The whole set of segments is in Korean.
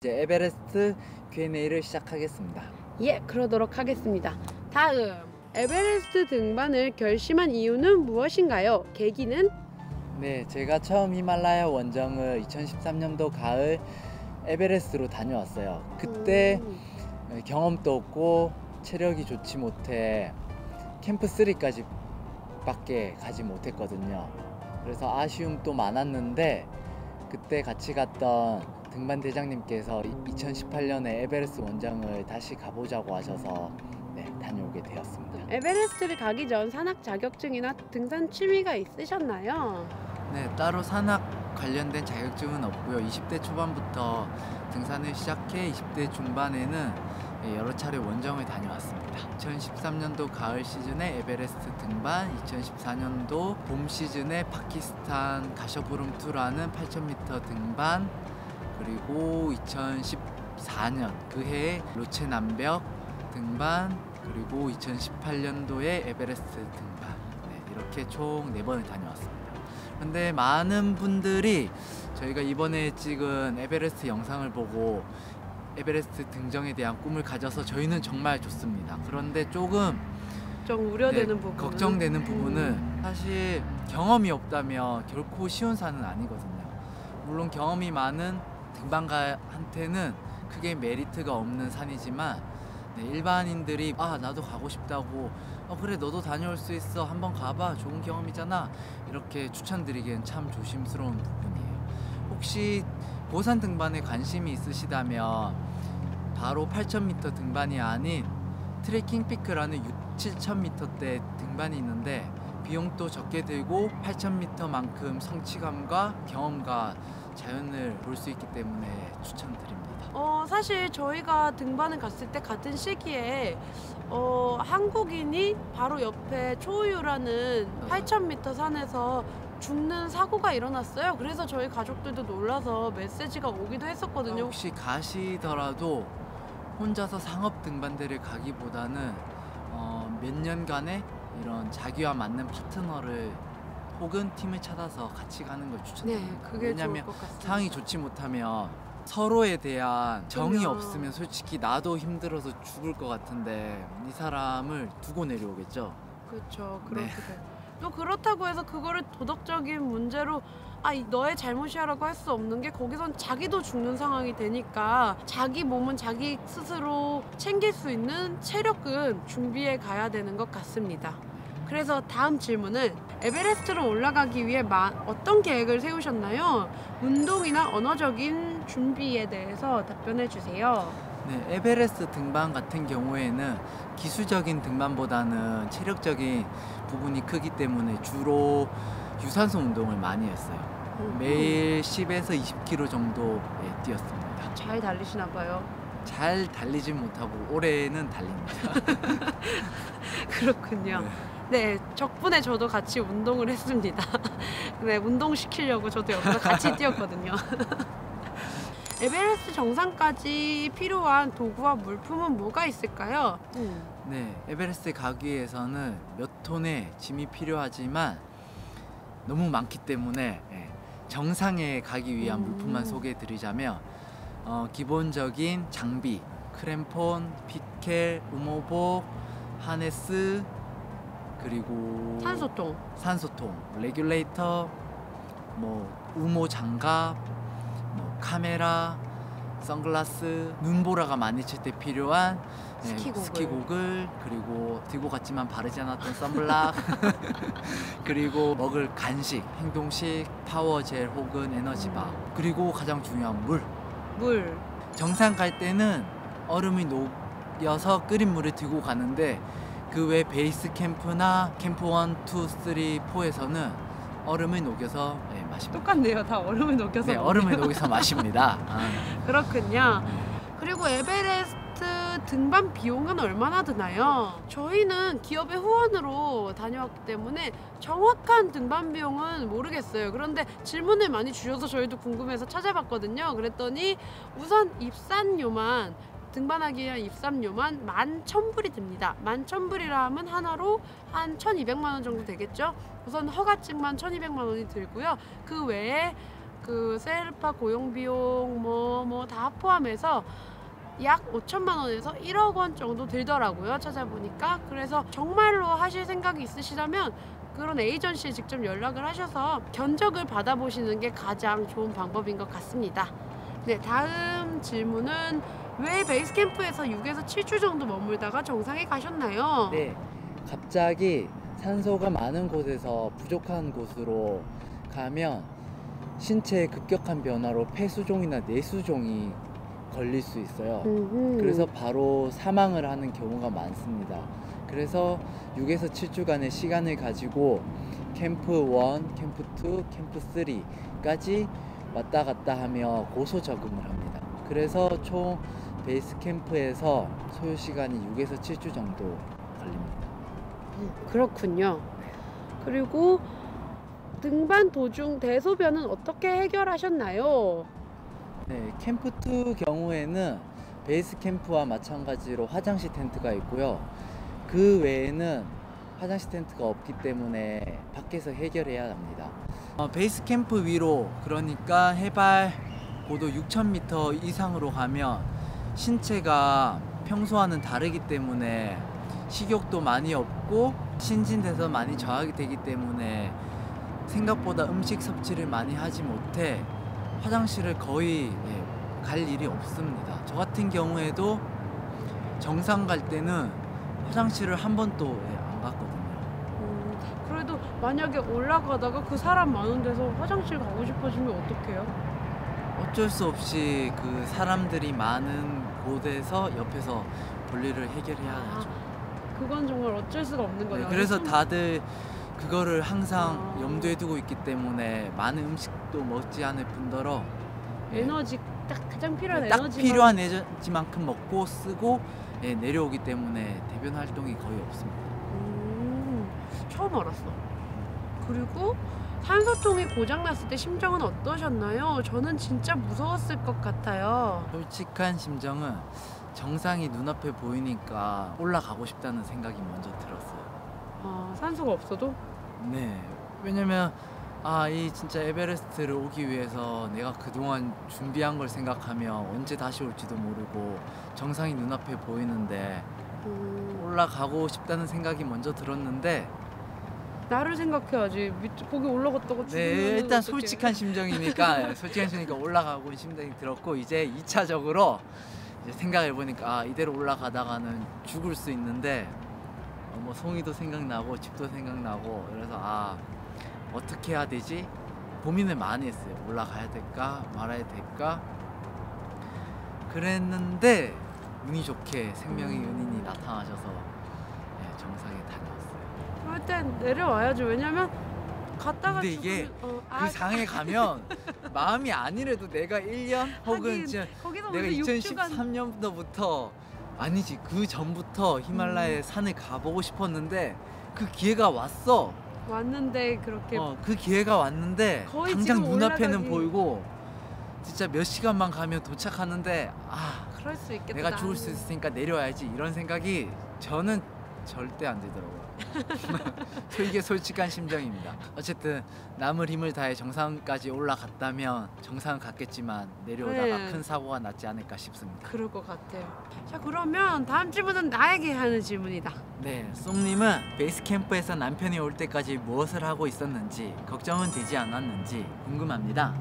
이제 에베레스트 Q&A를 시작하겠습니다. 예, 그러도록 하겠습니다. 다음, 에베레스트 등반을 결심한 이유는 무엇인가요? 계기는? 네, 제가 처음 히말라야 원정을 2013년도 가을 에베레스트로 다녀왔어요. 그때 경험도 없고 체력이 좋지 못해 캠프 3까지 밖에 가지 못했거든요. 그래서 아쉬움도 많았는데 그때 같이 갔던 등반 대장님께서 2018년에 에베레스트 원정을 다시 가보자고 하셔서 다녀오게 되었습니다. 에베레스트를 가기 전 산악 자격증이나 등산 취미가 있으셨나요? 네, 따로 산악 관련된 자격증은 없고요. 20대 초반부터 등산을 시작해 20대 중반에는 여러 차례 원정을 다녀왔습니다. 2013년도 가을 시즌에 에베레스트 등반, 2014년도 봄 시즌에 파키스탄 가셔부름 투라는 8,000m 등반, 그리고 2014년 그 해에 로체 남벽 등반, 그리고 2018년도에 에베레스트 등반, 이렇게 총 4번을 다녀왔습니다. 근데 많은 분들이 저희가 이번에 찍은 에베레스트 영상을 보고 에베레스트 등정에 대한 꿈을 가져서 저희는 정말 좋습니다. 그런데 조금 좀 우려되는 부분, 걱정되는 부분은 사실 경험이 없다면 결코 쉬운 산은 아니거든요. 물론 경험이 많은 등반가한테는 크게 메리트가 없는 산이지만 일반인들이 나도 가고 싶다고 그래 너도 다녀올 수 있어 한번 가봐 좋은 경험이잖아 이렇게 추천드리기엔 참 조심스러운 부분이에요. 혹시 고산 등반에 관심이 있으시다면 바로 8,000m 등반이 아닌 트레킹 피크라는 7,000m대 등반이 있는데 비용도 적게 들고 8,000m만큼 성취감과 경험과 자연을 볼 수 있기 때문에 추천드립니다. 사실 저희가 등반을 갔을 때 같은 시기에 한국인이 바로 옆에 초우유라는 8,000m 산에서 죽는 사고가 일어났어요. 그래서 저희 가족들도 놀라서 메시지가 오기도 했었거든요. 혹시 가시더라도 혼자서 상업 등반대를 가기보다는 몇 년간의 이런 자기와 맞는 파트너를 혹은 팀을 찾아서 같이 가는 걸 추천드립니다. 네, 그게 왜냐하면 좋을 것 같습니다. 상황이 좋지 못하면 서로에 대한 정이 그럼요. 없으면 솔직히 나도 힘들어서 죽을 것 같은데 이 사람을 두고 내려오겠죠. 그렇죠. 그렇게 돼요. 또 그렇다고 해서 그거를 도덕적인 문제로 너의 잘못이야라고 할 수 없는 게 거기선 자기도 죽는 상황이 되니까 자기 몸은 자기 스스로 챙길 수 있는 체력은 준비해 가야 되는 것 같습니다. 그래서 다음 질문은 에베레스트로 올라가기 위해 어떤 계획을 세우셨나요? 운동이나 언어적인 준비에 대해서 답변해 주세요. 네, 에베레스트 등반 같은 경우에는 기술적인 등반보다는 체력적인 부분이 크기 때문에 주로 유산소 운동을 많이 했어요. 매일 10에서 20km 정도 뛰었습니다. 잘 달리시나 봐요. 잘 달리진 못하고 올해는 달립니다. 그렇군요. 네, 덕분에 저도 같이 운동을 했습니다. 네, 운동 시키려고 저도 옆에서 같이 뛰었거든요. 에베레스트 정상까지 필요한 도구와 물품은 뭐가 있을까요? 네, 에베레스트 가기 위해서는 몇 톤의 짐이 필요하지만 너무 많기 때문에 정상에 가기 위한 물품만 소개해 드리자면 기본적인 장비, 크램폰, 피켈, 우모복, 하네스, 그리고 산소통, 레귤레이터, 우모 장갑, 카메라, 선글라스, 눈보라가 많이 칠 때 필요한 스키고글, 그리고 들고 갔지만 바르지 않았던 선블락 그리고 먹을 간식, 행동식, 파워젤 혹은 에너지바, 그리고 가장 중요한 물. 정상 갈 때는 얼음이 녹여서 끓인 물을 들고 가는데 그 외 베이스 캠프나 캠프 1, 2, 3, 4에서는 얼음을 녹여서 마십니다. 똑같네요. 다 얼음을 녹여서. 네, 얼음을 녹여서 마십니다. 그렇군요. 그리고 에베레스트 등반 비용은 얼마나 드나요? 저희는 기업의 후원으로 다녀왔기 때문에 정확한 등반 비용은 모르겠어요. 그런데 질문을 많이 주셔서 저희도 궁금해서 찾아봤거든요. 그랬더니 우선 입산료만 등반하기 위한 입산료만 11,000불이 듭니다. 11,000불이라 하면 하나로 한 1,200만 원 정도 되겠죠? 우선 허가증만 1,200만 원이 들고요. 그 외에 그 셀파 고용 비용 뭐 다 포함해서 약 5천만 원에서 1억 원 정도 들더라고요. 찾아보니까. 그래서 정말로 하실 생각이 있으시다면 그런 에이전시에 직접 연락을 하셔서 견적을 받아보시는 게 가장 좋은 방법인 것 같습니다. 네, 다음 질문은 왜 베이스 캠프에서 6에서 7주 정도 머물다가 정상에 가셨나요? 네, 갑자기 산소가 많은 곳에서 부족한 곳으로 가면 신체의 급격한 변화로 폐수종이나 뇌수종이 걸릴 수 있어요. 그래서 바로 사망을 하는 경우가 많습니다. 그래서 6에서 7주간의 시간을 가지고 캠프 1, 캠프 2, 캠프 3까지 왔다 갔다 하며 고소 적응을 합니다. 그래서 총 베이스 캠프에서 소요 시간이 6에서 7주 정도 걸립니다. 그렇군요. 그리고 등반 도중 대소변은 어떻게 해결하셨나요? 네, 캠프 2 경우에는 베이스 캠프와 마찬가지로 화장실 텐트가 있고요. 그 외에는 화장실 텐트가 없기 때문에 밖에서 해결해야 합니다. 베이스 캠프 위로, 그러니까 해발 고도 6,000m 이상으로 가면 신체가 평소와는 다르기 때문에 식욕도 많이 없고 신진대사 많이 저하가 되기 때문에 생각보다 음식 섭취를 많이 하지 못해 화장실을 거의 갈 일이 없습니다. 저 같은 경우에도 정상 갈 때는 화장실을 한 번도 안 갔거든요. 그래도 만약에 올라가다가 그 사람 많은 데서 화장실 가고 싶어지면 어떡해요? 어쩔 수 없이 그 사람들이 많은 곳에서 옆에서 볼일을 해결해야 하죠. 그건 정말 어쩔 수가 없는 거네요. 그래서 다들 그거를 항상 염두에 두고 있기 때문에 많은 음식도 먹지 않을 뿐더러 에너지 딱 가장 필요한 딱 에너지만 필요한 에너지만큼 먹고 쓰고 내려오기 때문에 대변 활동이 거의 없습니다. 처음 알았어. 그리고 산소통이 고장났을 때 심정은 어떠셨나요? 저는 진짜 무서웠을 것 같아요. 솔직한 심정은 정상이 눈앞에 보이니까 올라가고 싶다는 생각이 먼저 들었어요. 산소가 없어도? 네, 왜냐면 이 진짜 에베레스트를 오기 위해서 내가 그동안 준비한 걸 생각하면 언제 다시 올지도 모르고 정상이 눈앞에 보이는데 올라가고 싶다는 생각이 먼저 들었는데 나를 생각해야지. 거기 올라갔다고 죽으면 일단 솔직한 심정이니까 올라가고 심정이 들었고 이제 2차적으로 생각해 보니까 이대로 올라가다가는 죽을 수 있는데 뭐 송이도 생각나고 집도 생각나고 그래서 어떻게 해야 되지? 고민을 많이 했어요. 올라가야 될까 말아야 될까 그랬는데 운이 좋게 생명의 은인이 나타나셔서 정상에 다녀왔어요. 그럴 땐 내려와야죠. 왜냐면 갔다가 근데 이게 죽으면, 그 상에 가면 마음이 아니래도 내가 1년 혹은 진짜 거기서 내가 무슨 6주간 2013년부터 아니지 그 전부터 히말라야 산을 가보고 싶었는데 그 기회가 왔어. 왔는데 그렇게 그 기회가 왔는데 거의 당장 지금 눈앞에는 올라가기- 보이고 진짜 몇 시간만 가면 도착하는데 그럴 수 있겠다. 내가 죽을 수 있으니까 내려와야지 이런 생각이 저는 절대 안 들더라고요. 이게 솔직한 심정입니다. 어쨌든 남을 힘을 다해 정상까지 올라갔다면 정상은 갔겠지만 내려오다가 네. 큰 사고가 났지 않을까 싶습니다. 그럴 것 같아요. 자, 그러면 다음 질문은 나에게 하는 질문이다. 네, 쏨님은 베이스 캠프에서 남편이 올 때까지 무엇을 하고 있었는지 걱정은 되지 않았는지 궁금합니다.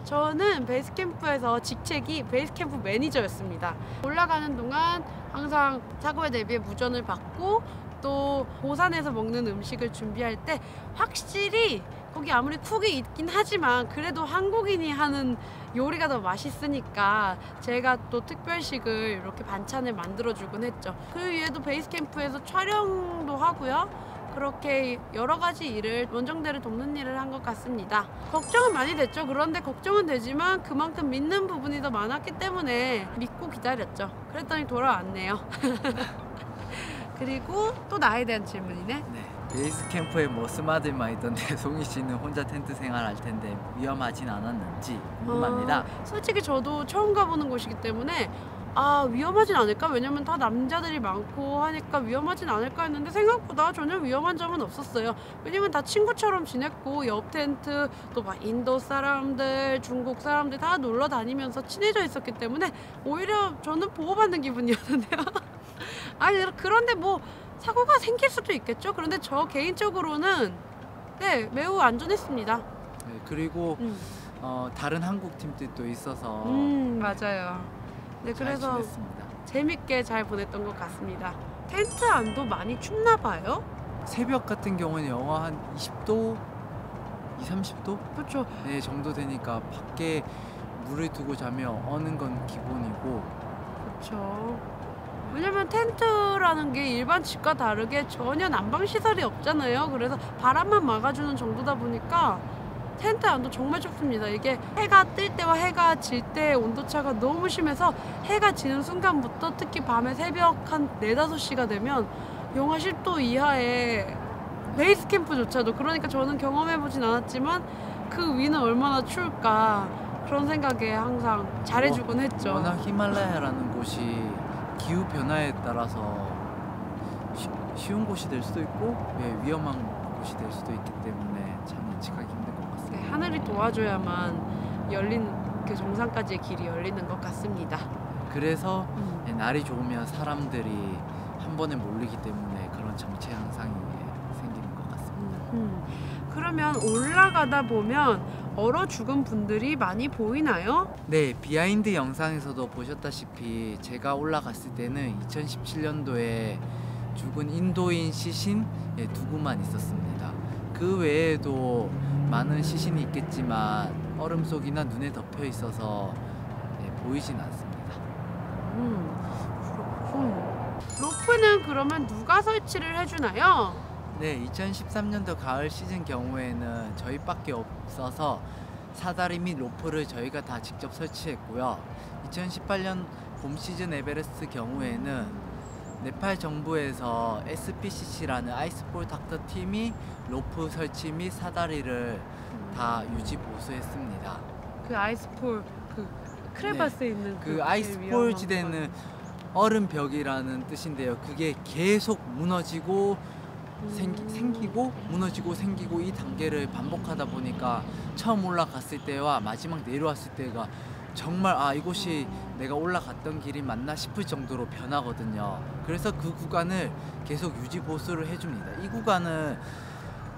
저는 베이스 캠프에서 직책이 베이스 캠프 매니저였습니다. 올라가는 동안 항상 사고에 대비해 무전을 받고 또 고산에서 먹는 음식을 준비할 때 확실히 거기 아무리 쿡이 있긴 하지만 그래도 한국인이 하는 요리가 더 맛있으니까 제가 또 특별식을 이렇게 반찬을 만들어주곤 했죠. 그 위에도 베이스 캠프에서 촬영도 하고요. 그렇게 여러 가지 일을 원정대를 돕는 일을 한 것 같습니다. 걱정은 많이 됐죠. 그런데 걱정은 되지만 그만큼 믿는 부분이 더 많았기 때문에 믿고 기다렸죠. 그랬더니 돌아왔네요. 그리고 또 나에 대한 질문이네. 네, 베이스 캠프에 뭐 스마들만 있던데 송이 씨는 혼자 텐트 생활할 텐데 위험하진 않았는지 궁금합니다. 솔직히 저도 처음 가보는 곳이기 때문에 위험하진 않을까? 왜냐면 다 남자들이 많고 하니까 위험하진 않을까 했는데 생각보다 전혀 위험한 점은 없었어요. 왜냐면 다 친구처럼 지냈고 옆 텐트 또 막 인도 사람들, 중국 사람들 다 놀러 다니면서 친해져 있었기 때문에 오히려 저는 보호받는 기분이었는데요. 아니 그런데 뭐 사고가 생길 수도 있겠죠. 그런데 저 개인적으로는 네 매우 안전했습니다. 네, 그리고 다른 한국 팀들도 있어서 맞아요. 네 잘 그래서 지냈습니다. 재밌게 잘 보냈던 것 같습니다. 텐트 안도 많이 춥나 봐요? 새벽 같은 경우는 영하 한 20도, 2, 30도 그렇죠. 네, 정도 되니까 밖에 물을 두고 자며 어는 건 기본이고 그렇죠. 왜냐면 텐트라는 게 일반 집과 다르게 전혀 난방 시설이 없잖아요. 그래서 바람만 막아주는 정도다 보니까 텐트 안도 정말 춥습니다. 이게 해가 뜰 때와 해가 질 때의 온도차가 너무 심해서 해가 지는 순간부터 특히 밤에 새벽 한 4, 5시가 되면 영하 10도 이하의 베이스 캠프조차도 그러니까 저는 경험해보진 않았지만 그 위는 얼마나 추울까 그런 생각에 항상 잘해주곤 했죠. 워낙 히말라야라는 곳이 기후 변화에 따라서 쉬운 곳이 될 수도 있고 위험한 곳이 될 수도 있기 때문에 참 예측하기 힘든 것 같습니다. 네, 하늘이 도와줘야만 열린 그 정상까지의 길이 열리는 것 같습니다. 그래서 날이 좋으면 사람들이 한 번에 몰리기 때문에 그런 정체 현상이 생기는 것 같습니다. 그러면 올라가다 보면 얼어 죽은 분들이 많이 보이나요? 네, 비하인드 영상에서도 보셨다시피 제가 올라갔을 때는 2017년도에 죽은 인도인 시신 2구만 있었습니다. 그 외에도 많은 시신이 있겠지만 얼음 속이나 눈에 덮여 있어서 보이진 않습니다. 그렇군. 로프는 그러면 누가 설치를 해주나요? 네, 2013년도 가을 시즌 경우에는 저희밖에 없어서 사다리 및 로프를 저희가 다 직접 설치했고요. 2018년 봄 시즌 에베레스트 경우에는 네팔 정부에서 SPCC라는 아이스볼 닥터 팀이 로프 설치 및 사다리를 다 유지 보수했습니다. 그 아이스폴 그 크레바스에 있는 그 제일 아이스볼 위험한 지대는 얼음 벽이라는 뜻인데요. 그게 계속 무너지고 생기고 무너지고 생기고 이 단계를 반복하다 보니까 처음 올라갔을 때와 마지막 내려왔을 때가 정말 이곳이 내가 올라갔던 길이 맞나 싶을 정도로 변하거든요. 그래서 그 구간을 계속 유지 보수를 해줍니다. 이 구간은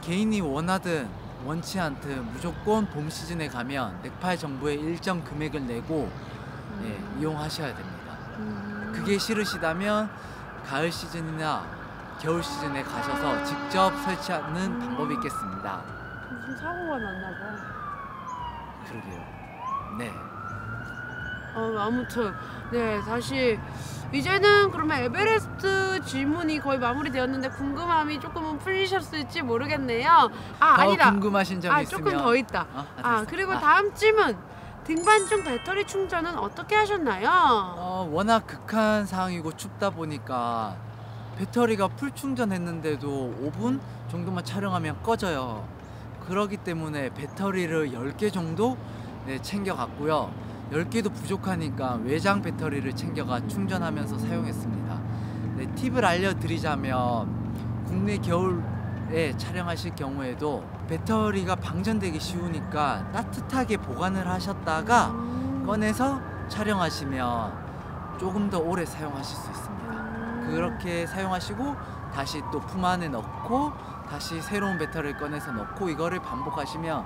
개인이 원하든 원치 않든 무조건 봄 시즌에 가면 네팔 정부에 일정 금액을 내고 이용하셔야 됩니다. 그게 싫으시다면 가을 시즌이나 겨울 시즌에 가셔서 직접 설치하는 방법이 있겠습니다. 무슨 사고가 났나 봐. 그러게요. 네. 아무튼 네 다시 이제는 그러면 에베레스트 질문이 거의 마무리되었는데 궁금함이 조금은 풀리셨을지 모르겠네요. 아니다. 궁금하신 점이 있으면 조금 더 있다. 됐어. 그리고 다음 질문. 등반 중 배터리 충전은 어떻게 하셨나요? 워낙 극한 상황이고 춥다 보니까 배터리가 풀 충전했는데도 5분 정도만 촬영하면 꺼져요. 그렇기 때문에 배터리를 10개 정도 챙겨갔고요. 10개도 부족하니까 외장 배터리를 챙겨가 충전하면서 사용했습니다. 팁을 알려드리자면 국내 겨울에 촬영하실 경우에도 배터리가 방전되기 쉬우니까 따뜻하게 보관을 하셨다가 꺼내서 촬영하시면 조금 더 오래 사용하실 수 있습니다. 그렇게 사용하시고 다시 또 품 안에 넣고 다시 새로운 배터리를 꺼내서 넣고 이거를 반복하시면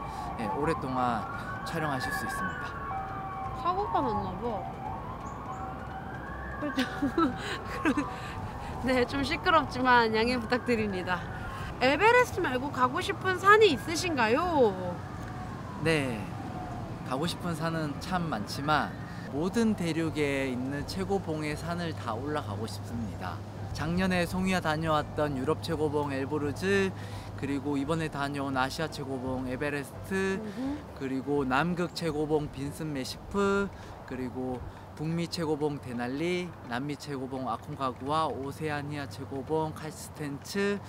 오랫동안 촬영하실 수 있습니다. 사고가 났나 봐. 네, 좀 시끄럽지만 양해 부탁드립니다. 에베레스트 말고 가고 싶은 산이 있으신가요? 네, 가고 싶은 산은 참 많지만 모든 대륙에 있는 최고봉의 산을 다 올라가고 싶습니다. 작년에 송이와 다녀왔던 유럽 최고봉 엘브루즈, 그리고 이번에 다녀온 아시아 최고봉 에베레스트, 그리고 남극 최고봉 빈슨 메시프, 그리고 북미 최고봉 데날리, 남미 최고봉 아콘카구아, 오세아니아 최고봉 칼스텐츠,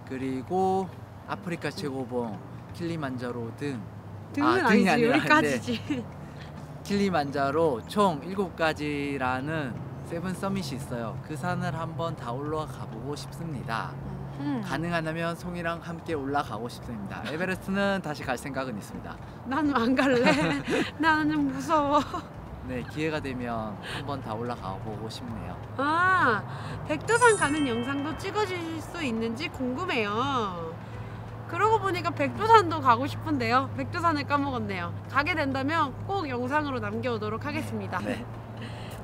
그리고 아프리카 최고봉 킬리만자로 등은 아니지, 여기까지지. 킬리만자로 총 7가지라는 세븐 서밋이 있어요. 그 산을 한번 다 올라가 보고 싶습니다. 가능하다면 송이랑 함께 올라가고 싶습니다. 에베레스트는 다시 갈 생각은 있습니다. 난 안 갈래. 나는 무서워. 네, 기회가 되면 한번 다 올라가 보고 싶네요. 아, 백두산 가는 영상도 찍어주실 수 있는지 궁금해요. 그러고 보니까 백두산도 가고 싶은데요. 백두산을 까먹었네요. 가게 된다면 꼭 영상으로 남겨오도록 하겠습니다. 네.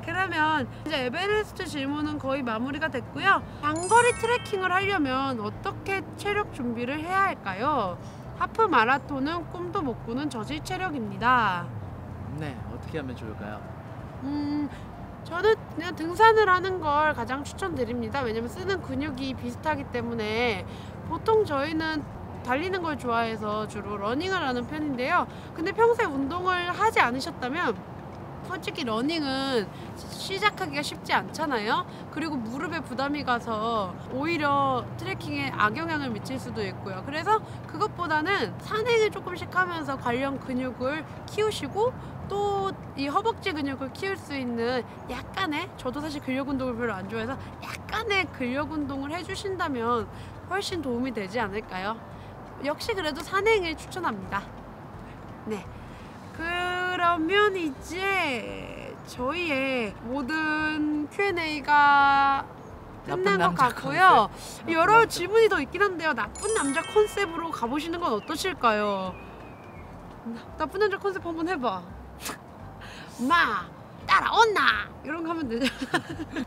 그러면 이제 에베레스트 질문은 거의 마무리가 됐고요. 장거리 트레킹을 하려면 어떻게 체력 준비를 해야 할까요? 하프 마라톤은 꿈도 못 꾸는 저질 체력입니다. 네, 어떻게 하면 좋을까요? 저는 그냥 등산을 하는 걸 가장 추천드립니다. 왜냐면 쓰는 근육이 비슷하기 때문에 보통 저희는 달리는 걸 좋아해서 주로 러닝을 하는 편인데요. 근데 평소에 운동을 하지 않으셨다면 솔직히 러닝은 시작하기가 쉽지 않잖아요. 그리고 무릎에 부담이 가서 오히려 트레킹에 악영향을 미칠 수도 있고요. 그래서 그것보다는 산행을 조금씩 하면서 관련 근육을 키우시고 또 이 허벅지 근육을 키울 수 있는 약간의, 저도 사실 근력 운동을 별로 안 좋아해서 약간의 근력 운동을 해주신다면 훨씬 도움이 되지 않을까요? 역시 그래도 산행을 추천합니다. 네. 그러면 이제 저희의 모든 Q&A가 끝난 것 같고요. 여러 질문이 더 있긴 한데요. 나쁜 남자 컨셉으로 가보시는 건 어떠실까요? 나쁜 남자 컨셉 한번 해봐. 마 따라온나 이런 거 하면 되죠.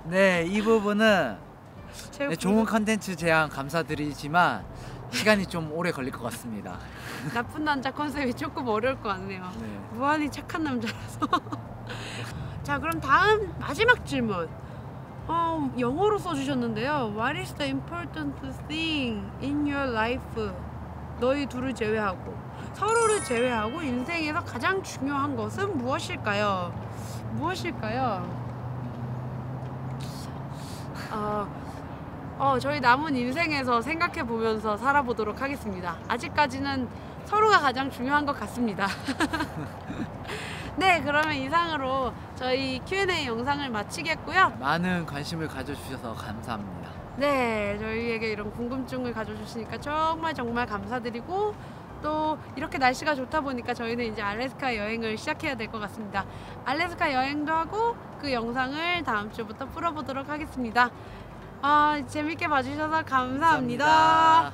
네, 이 부분은 제가 네, 좋은 컨텐츠 제안 감사드리지만 시간이 좀 오래 걸릴 것 같습니다. 나쁜 남자 컨셉이 조금 어려울 것 같네요. 네. 무한히 착한 남자라서. 자, 그럼 다음 마지막 질문. 영어로 써주셨는데요. What is the important thing in your life? 너희 둘을 제외하고, 서로를 제외하고 인생에서 가장 중요한 것은 무엇일까요? 무엇일까요? 저희 남은 인생에서 생각해 보면서 살아보도록 하겠습니다. 아직까지는 서로가 가장 중요한 것 같습니다. 네, 그러면 이상으로 저희 Q&A 영상을 마치겠고요. 많은 관심을 가져주셔서 감사합니다. 네, 저희에게 이런 궁금증을 가져주시니까 정말 감사드리고, 또 이렇게 날씨가 좋다 보니까 저희는 이제 알래스카 여행을 시작해야 될 것 같습니다. 알래스카 여행도 하고 그 영상을 다음 주부터 풀어보도록 하겠습니다. 재밌게 봐주셔서 감사합니다.